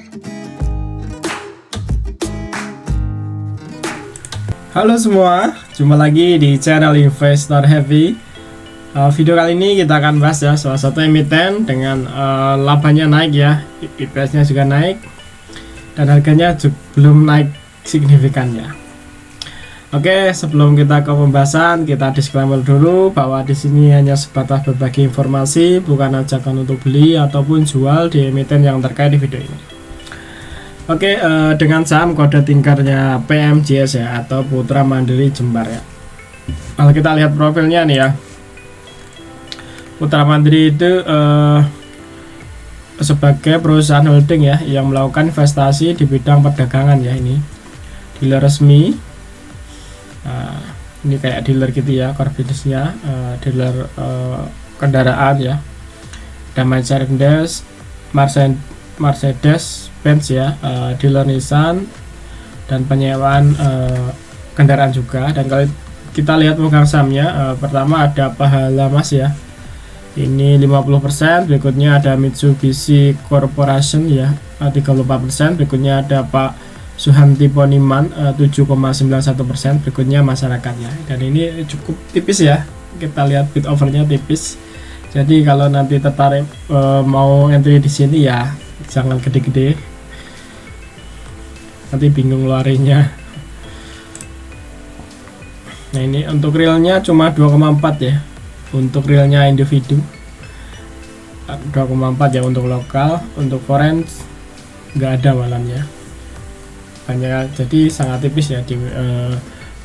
Halo semua, jumpa lagi di channel Investor Happy. Video kali ini kita akan bahas ya salah satu emiten dengan labanya naik ya, EPS-nya juga naik, dan harganya belum naik signifikan ya. Oke, sebelum kita ke pembahasan, kita disclaimer dulu bahwa di sini hanya sebatas berbagi informasi, bukan ajakan untuk beli ataupun jual di emiten yang terkait di video ini. Oke, dengan saham kode tinkernya PMJS ya, atau Putra Mandiri Jembar ya. Kalau kita lihat profilnya nih ya, Putra Mandiri itu sebagai perusahaan holding ya yang melakukan investasi di bidang perdagangan ya. Ini dealer resmi. Ini kayak dealer gitu ya, core business-nya, dealer kendaraan ya. Dan Mercedes-Benz ya, dealer Nissan, dan penyewaan kendaraan juga. Dan kalau kita lihat pemegang sahamnya, pertama ada Pahala Mas ya, ini 50%, berikutnya ada Mitsubishi Corporation ya, 34%, berikutnya ada Pak Suhanti Poniman 7,91%, berikutnya masyarakat ya. Dan ini cukup tipis ya, kita lihat bid overnya tipis. Jadi kalau nanti tertarik mau entry di sini ya jangan gede-gede, nanti bingung larinya. Nah ini untuk realnya cuma 2,4 ya, untuk realnya individu 2,4 ya untuk lokal, untuk foreign nggak ada malamnya banyak, jadi sangat tipis ya di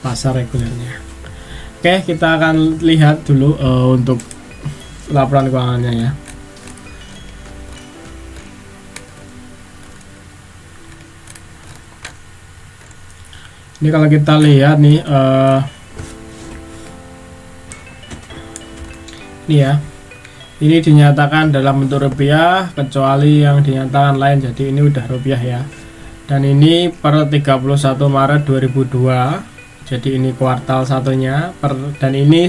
pasar regulernya. Oke, kita akan lihat dulu untuk laporan keuangannya ya. Ini kalau kita lihat nih ini ya, ini dinyatakan dalam bentuk rupiah kecuali yang dinyatakan lain, jadi ini udah rupiah ya. Dan ini per 31 Maret 2002, jadi ini kuartal satunya dan ini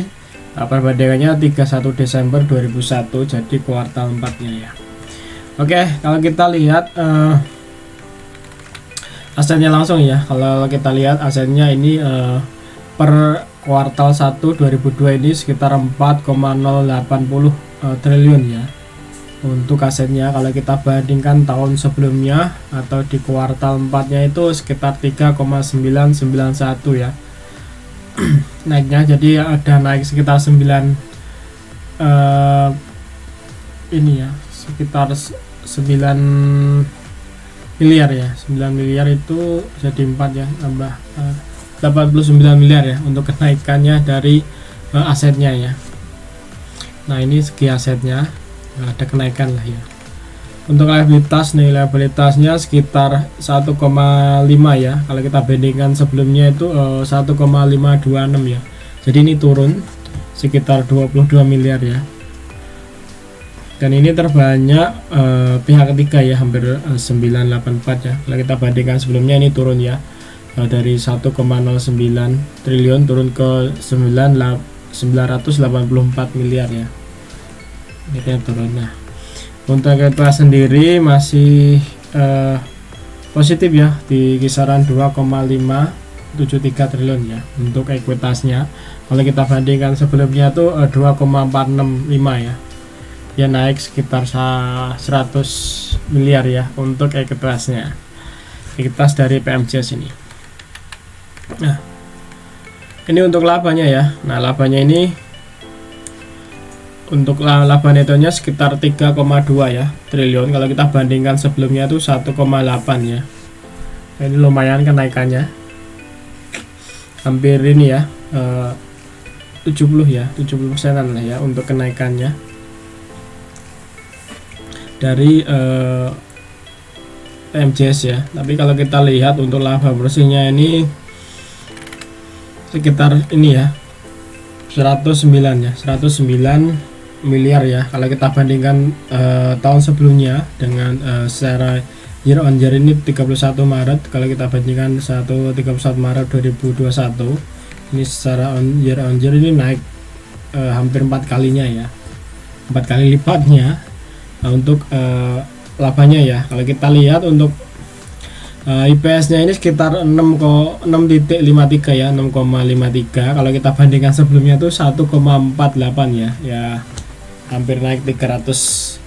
perbandingannya 31 Desember 2001, jadi kuartal 4 nya ya. Oke, kalau kita lihat asetnya langsung ya, kalau kita lihat asetnya ini per kuartal 1 2002 ini sekitar 4,080 triliun ya untuk asetnya. Kalau kita bandingkan tahun sebelumnya atau di kuartal 4 nya itu sekitar 3,991 ya naiknya, jadi ada naik sekitar 9 ini ya, sekitar 9 miliar ya, 9 miliar itu jadi 4 ya, tambah 89 miliar ya untuk kenaikannya dari asetnya ya. Nah ini segi asetnya ada kenaikan lah ya. Untuk liabilitas nih, liabilitasnya sekitar 1,5 ya, kalau kita bandingkan sebelumnya itu 1,526 ya, jadi ini turun sekitar 22 miliar ya. Dan ini terbanyak pihak ketiga ya, hampir 984 ya. Kalau kita bandingkan sebelumnya ini turun ya, dari 1,09 triliun turun ke 984 miliar ya. Ini yang turun. Nah, untuk kita sendiri masih positif ya, di kisaran 2,573 triliun ya untuk ekuitasnya. Kalau kita bandingkan sebelumnya tuh 2,465 ya. Ya naik sekitar 100 miliar ya untuk ekuitasnya, ekuitas dari PMJS ini. Nah ini untuk labanya ya. Nah labanya ini untuk laba netonya sekitar 3,2 ya triliun, kalau kita bandingkan sebelumnya itu 1,8 ya. Ini lumayan kenaikannya, hampir ini ya 70 ya, 70%an lah ya untuk kenaikannya dari PMJS ya. Tapi kalau kita lihat untuk laba bersihnya ini sekitar ini ya 109 ya, 109 miliar ya. Kalau kita bandingkan tahun sebelumnya dengan secara year on year ini 31 Maret, kalau kita bandingkan 31 Maret 2021 ini secara year on year ini naik hampir 4 kalinya ya, 4 kali lipatnya. Nah, untuk labanya ya, kalau kita lihat untuk IPS-nya ini sekitar 6,53 ya, 6,53. Kalau kita bandingkan sebelumnya tuh 1,48 ya. Ya hampir naik 350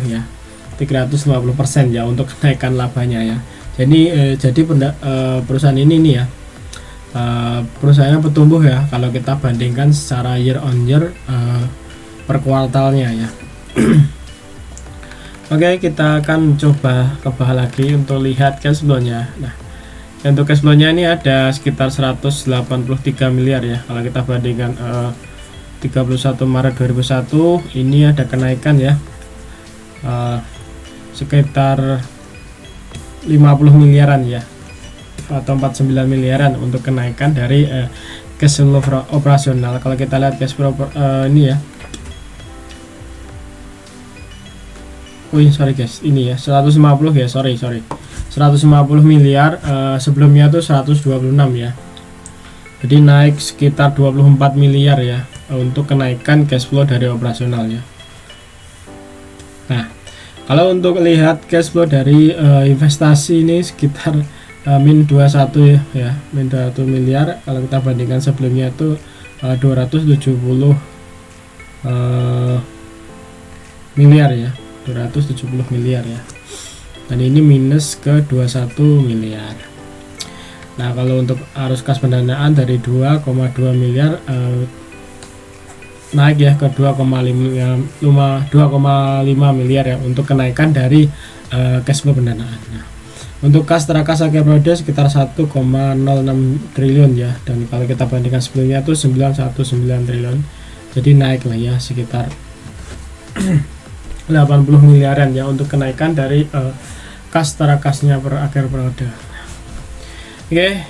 ya. 350% ya untuk kenaikan labanya ya. Jadi perusahaan ini nih ya. Perusahaannya bertumbuh ya kalau kita bandingkan secara year on year per kuartalnya ya. Oke, kita akan coba ke bawah lagi untuk lihat cash flow-nya. Nah, untuk cash flow-nya ini ada sekitar 183 miliar ya. Kalau kita bandingkan 31 Maret 2001 ini ada kenaikan ya. Sekitar 50 miliaran ya. Atau 49 miliaran untuk kenaikan dari cash flow operasional. Kalau kita lihat cash flow ini ya. Sorry guys, ini ya 150 ya, sorry 150 miliar, sebelumnya tuh 126 ya. Jadi naik sekitar 24 miliar ya untuk kenaikan cash flow dari operasional ya. Nah, kalau untuk lihat cash flow dari investasi ini sekitar min 21 ya, min 21 miliar. Kalau kita bandingkan sebelumnya itu 270 miliar ya. 270 miliar ya, dan ini minus ke 21 miliar. Nah, kalau untuk arus kas pendanaan dari 2,2 miliar naik ya ke 2,5 miliar ya untuk kenaikan dari cash flow pendanaan. Nah, untuk kas terakas akhir periode sekitar 1,06 triliun ya, dan kalau kita bandingkan sebelumnya itu 919 triliun, jadi naik lah ya sekitar 80 miliaran ya untuk kenaikan dari kas terakasnya per akhir periode. Oke,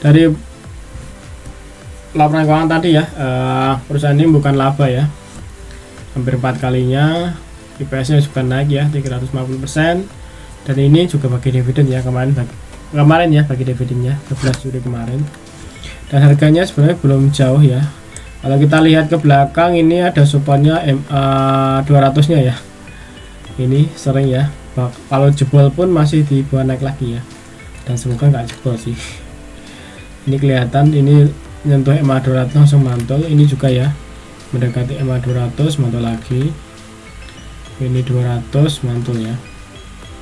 dari laporan keuangan tadi ya, perusahaan ini bukan laba ya, hampir 4 kalinya. IPS-nya juga naik ya 350%, dan ini juga bagi dividen ya, kemarin ya bagi dividennya 11 Juli kemarin, dan harganya sebenarnya belum jauh ya. Kalau kita lihat ke belakang ini ada supportnya MA 200 nya ya, ini sering ya, kalau jebol pun masih di bawah naik lagi ya, dan semoga nggak jebol sih. Ini kelihatan ini nyentuh MA 200 langsung mantul, ini juga ya mendekati MA 200 mantul lagi, ini 200 mantul ya,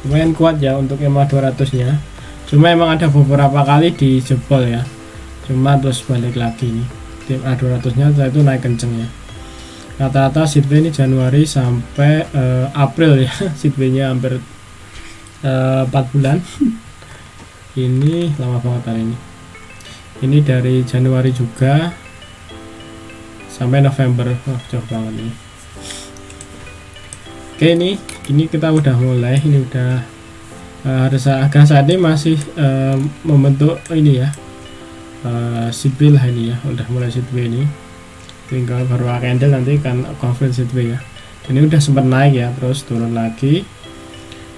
lumayan kuat ya untuk MA 200 nya. Cuma emang ada beberapa kali di jebol ya, cuma terus balik lagi nih. Tim A200 nya itu naik kenceng ya. Rata-rata seedway ini Januari sampai April ya, seedway nya hampir 4 bulan. Ini lama banget hari ini. Ini dari Januari juga sampai November, jauh banget ini. Oke, ini kita udah mulai, ini udah harga saat ini masih membentuk ini ya. Seedway lah ini ya, udah mulai seedway ini, tinggal baru candle nanti kan conference seedway ya. Ini udah sempat naik ya, terus turun lagi,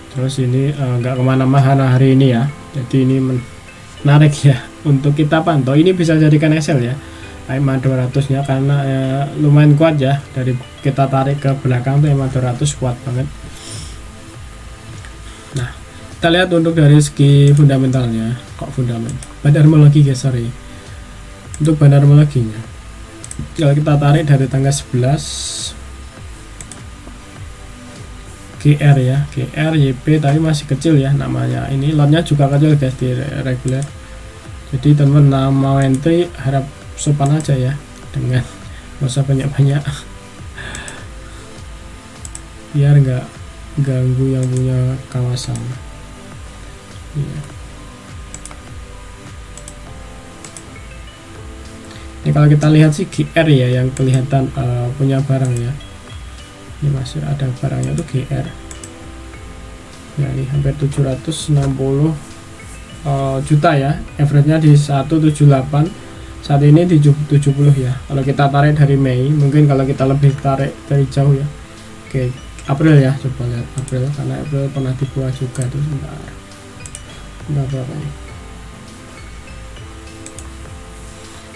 terus ini nggak kemana-mana hari ini ya, jadi ini menarik ya untuk kita pantau. Ini bisa jadikan Excel ya EMA 200 nya, karena lumayan kuat ya, dari kita tarik ke belakang tuh EMA 200 kuat banget. Nah, kita lihat untuk dari segi fundamentalnya, bandarmologi guys, sorry. Untuk bandarmologinya, kalau kita tarik dari tanggal 11 GR ya, GR YP tadi masih kecil ya namanya, ini lotnya juga kecil guys di reguler. Jadi teman-teman mau entry harap sopan aja ya, dengan nggak usah banyak-banyak biar nggak ganggu yang punya kawasan ya. Ini kalau kita lihat sih GR ya yang kelihatan punya barang ya, ini masih ada barangnya tuh GR ya, ini hampir 760 juta ya, average nya di 178, saat ini di 70 ya. Kalau kita tarik dari Mei, mungkin kalau kita lebih tarik dari jauh ya, oke April ya, coba lihat April, karena April pernah dibuat juga tuh, sebentar berapa ini,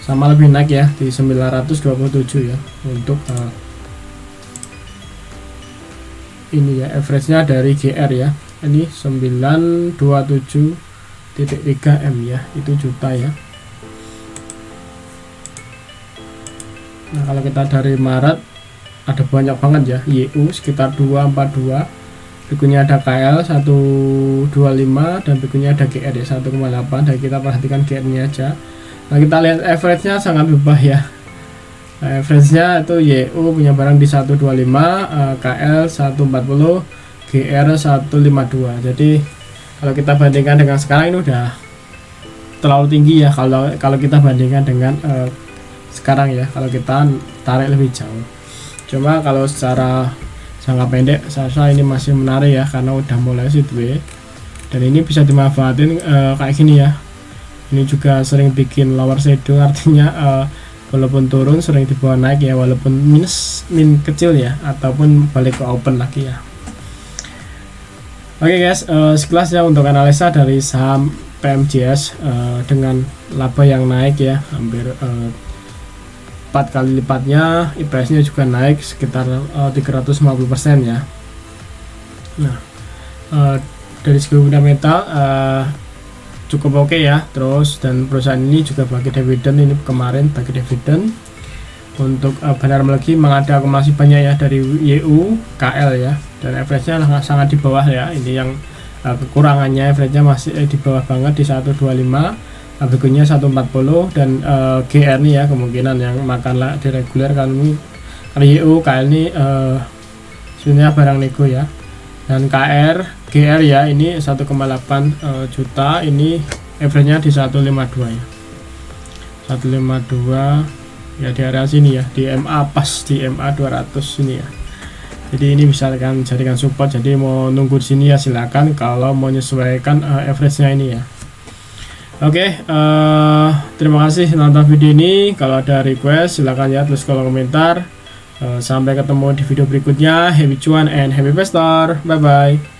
sama lebih naik ya di 927 ya untuk ini ya, average nya dari GR ya. ini 927.3 M ya, itu juta ya. Nah kalau kita dari Maret ada banyak banget ya, YU sekitar 242, berikutnya ada KL 125, dan berikutnya ada GR ya 1,8. dan kita perhatikan GR ini aja. Nah kita lihat average nya sangat berubah ya. Average nya itu YU punya barang di 125, KL 140, GR 152. Jadi kalau kita bandingkan dengan sekarang ini udah terlalu tinggi ya, kalau kita bandingkan dengan sekarang ya, kalau kita tarik lebih jauh. Cuma kalau secara jangka pendek saya rasa ini masih menarik ya, karena udah mulai sideways dan ini bisa dimanfaatin kayak gini ya. Ini juga sering bikin lower shadow, artinya walaupun turun sering dibawa naik ya, walaupun min kecil ya, ataupun balik ke open lagi ya. Oke guys, sekilas ya untuk analisa dari saham PMJS dengan laba yang naik ya, hampir 4 kali lipatnya, IPS nya juga naik sekitar 350% ya. Nah dari segi fundamental cukup oke ya. Terus dan perusahaan ini juga bagi dividen, ini kemarin bagi dividen. Untuk Bandar Melegi mengada akumulasi banyak ya dari YU, KL ya, dan average nya sangat di bawah ya. Ini yang kekurangannya, average nya masih di bawah banget di 125, berikutnya 140, dan GR nih ya kemungkinan yang makanlah di reguler. Kalau ini YU, KL ini sebenarnya barang nego ya, dan GR ya ini 1,8 juta, ini average nya di 152 ya, 152 ya, di area sini ya, di MA pas di MA 200 ini ya. Jadi ini bisa kan jadikan support, jadi mau nunggu di sini ya silakan kalau mau menyesuaikan average nya ini ya. Oke, terima kasih nonton video ini. Kalau ada request silahkan ya tulis kolom komentar. Sampai ketemu di video berikutnya. Happy cuan and happy investor. Bye bye.